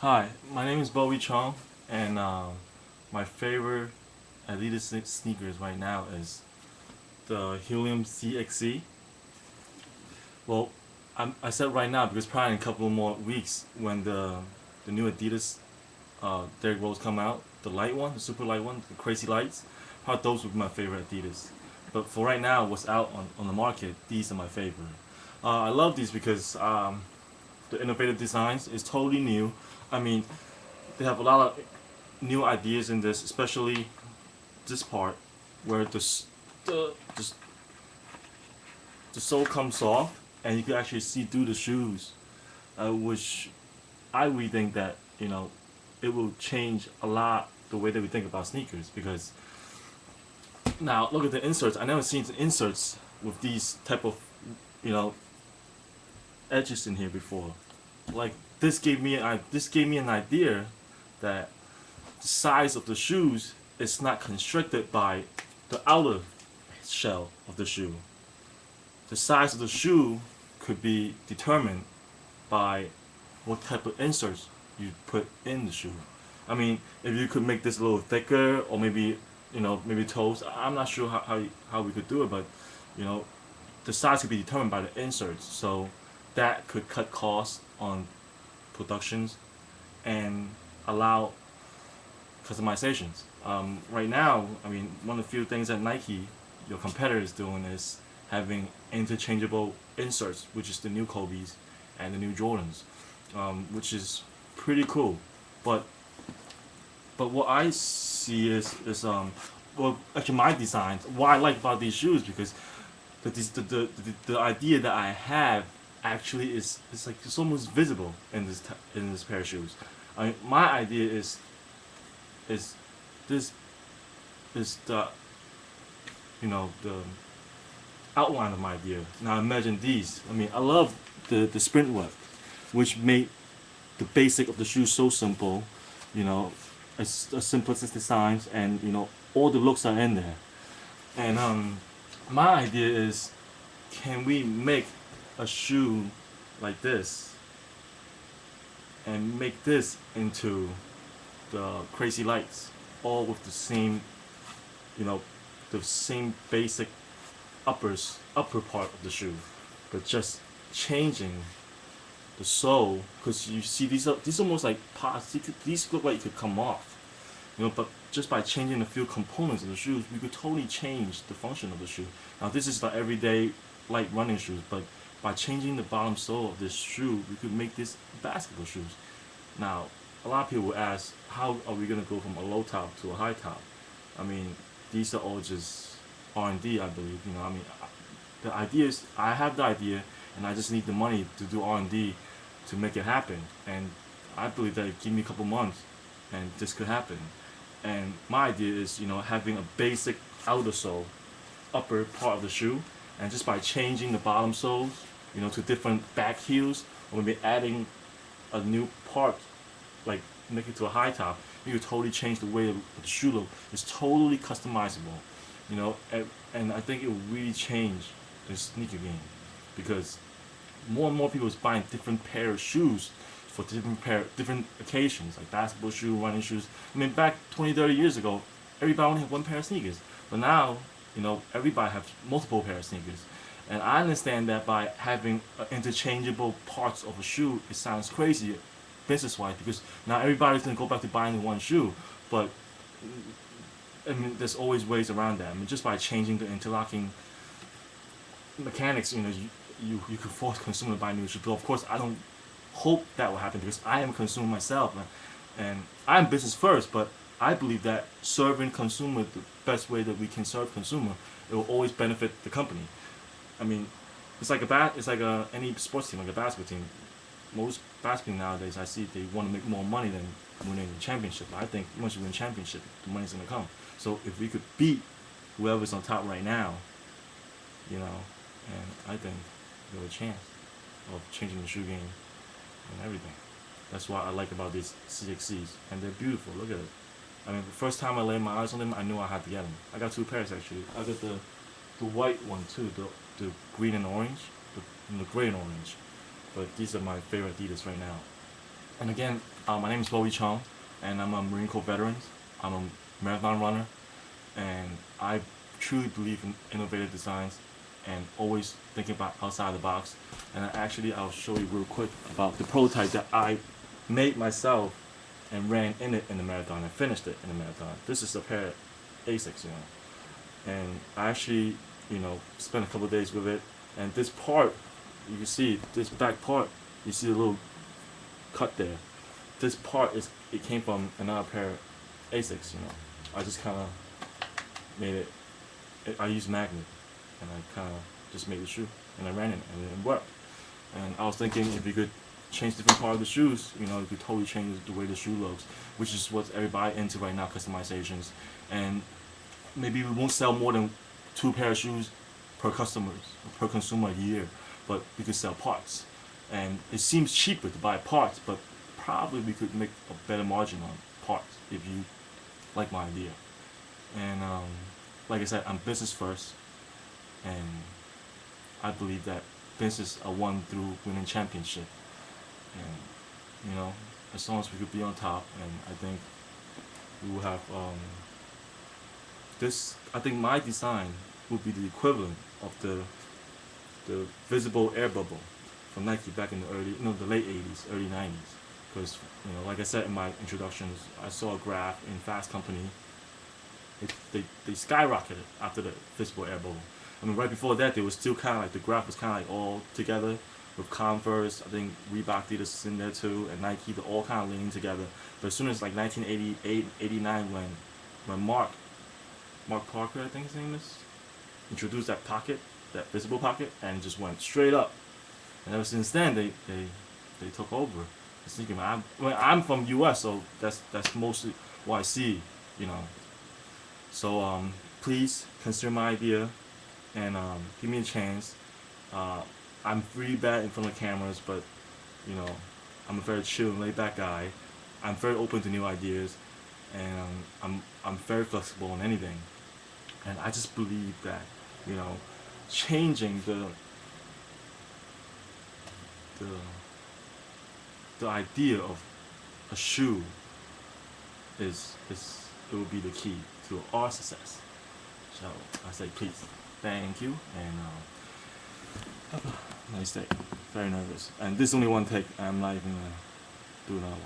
Hi, my name is Bowie Chong, and my favorite Adidas sneakers right now is the Helium CXC. Well, I said right now because probably in a couple more weeks when the new Adidas Derrick Rose come out, the light one, the super light one, the crazy lights, probably those would be my favorite Adidas. But for right now, what's out on the market, these are my favorite. I love these because the innovative designs is totally new. I mean, they have a lot of new ideas in this, especially this part where the, the, the sole comes off and you can actually see through the shoes, which I really think that it will change a lot the way that we think about sneakers because now look at the inserts. I never seen the inserts with these type of you know edges in here before. Like this gave me an idea that the size of the shoes is not constricted by the outer shell of the shoe. The size of the shoe could be determined by what type of inserts you put in the shoe. I mean, if you could make this a little thicker, or maybe maybe toes. I'm not sure how we could do it, but you know, the size could be determined by the inserts. So that could cut costs on productions and allow customizations. Right now, I mean, one of the few things that Nike, your competitor, is doing is having interchangeable inserts, which is the new Kobe's and the new Jordans, which is pretty cool. But what I see is well, actually my designs. What I like about these shoes because the idea that I have actually is like it's almost visible in this pair of shoes. I mean, my idea is this is the the outline of my idea. Now imagine these. I mean, I love the sprint web, which made the basic of the shoe so simple. You know, it's a simplistic designs, and all the looks are in there. And my idea is, can we make a shoe like this and make this into the crazy lights, all with the same, you know, the same basic upper part of the shoe, but just changing the sole because you see these almost like parts. These look like it could come off, but just by changing a few components of the shoes, we could totally change the function of the shoe. Now this is the everyday light running shoes, but by changing the bottom sole of this shoe, we could make this basketball shoes. Now, a lot of people will ask, how are we gonna go from a low top to a high top? I mean, these are all just R&D, I believe. I mean, the idea is I have the idea, and I just need the money to do R&D to make it happen. And I believe that give me a couple months, and this could happen. And my idea is, having a basic outer sole, upper part of the shoe, and just by changing the bottom soles, to different back heels, or maybe adding a new part, like make it to a high top, you could totally change the way the shoe look. It's totally customizable, and I think it will really change the sneaker game because more and more people is buying different pair of shoes for different occasions, like basketball shoe, running shoes. I mean, back 20, 30 years ago, everybody only had one pair of sneakers, but now, everybody has multiple pair of sneakers. And I understand that by having interchangeable parts of a shoe, it sounds crazy business-wise because now everybody's gonna go back to buying one shoe, but I mean, there's always ways around that. I mean, just by changing the interlocking mechanics, you could force consumer to buy new shoes. But of course, I don't hope that will happen because I am a consumer myself, and I'm business first. But I believe that serving consumer the best way that we can serve consumer, it will always benefit the company. I mean, it's like any sports team, like a basketball team. Most basketball nowadays, I see they want to make more money than winning the championship. I think once you win championship, the money's gonna come. So if we could beat whoever's on top right now, and I think we have a chance of changing the shoe game and everything. That's what I like about these CXCs, and they're beautiful. Look at it. I mean, the first time I laid my eyes on them, I knew I had to get them. I got two pairs actually. I got the white one too, the green and orange, the gray and orange. But these are my favorite Adidas right now. And again, my name is Chloe Chong, and I'm a Marine Corps veteran. I'm a marathon runner, and I truly believe in innovative designs and always thinking about outside the box. And actually, I'll show you real quick about the prototype that I made myself and ran in it in the marathon and finished it in the marathon. This is a pair of Asics, and I actually, spent a couple of days with it. And this part, you can see this back part, you see a little cut there. This part it came from another pair of Asics. I just kind of made it. I used magnet, and I kind of just made the shoe, and I ran it, and it worked. And I was thinking if you could change different part of the shoes, you could totally change the way the shoe looks, which is what everybody into right now, customizations. And maybe we won't sell more than 2 pair of shoes per consumer a year, but we could sell parts. And it seems cheaper to buy parts, but probably we could make a better margin on parts if you like my idea. And like I said, I'm business first, and I believe that business are won through winning championship. And as long as we could be on top, and I think we will have this. I think my design would be the equivalent of the visible air bubble from Nike back in the late 80s, early 90s. Because like I said in my introductions, I saw a graph in Fast Company. They skyrocketed after the visible air bubble. I mean, right before that, they was still kind of like the graph was kind of like all together with Converse. I think Reebok Adidas is in there too, and Nike. They're all kind of leaning together. But as soon as like 1988, 89, when Mark Parker, I think his name is, introduced that pocket, that visible pocket, and just went straight up. And ever since then, they took over the sneaker. I'm from U.S., so that's mostly what I see, So please consider my idea and give me a chance. I'm really bad in front of cameras, but I'm a very chill and laid back guy. I'm very open to new ideas, and I'm very flexible on anything. And I just believe that changing the the idea of a shoe is it will be the key to our success. So I say please, thank you, and have a nice day. Very nervous, and this is only one take. I'm not even gonna do another one.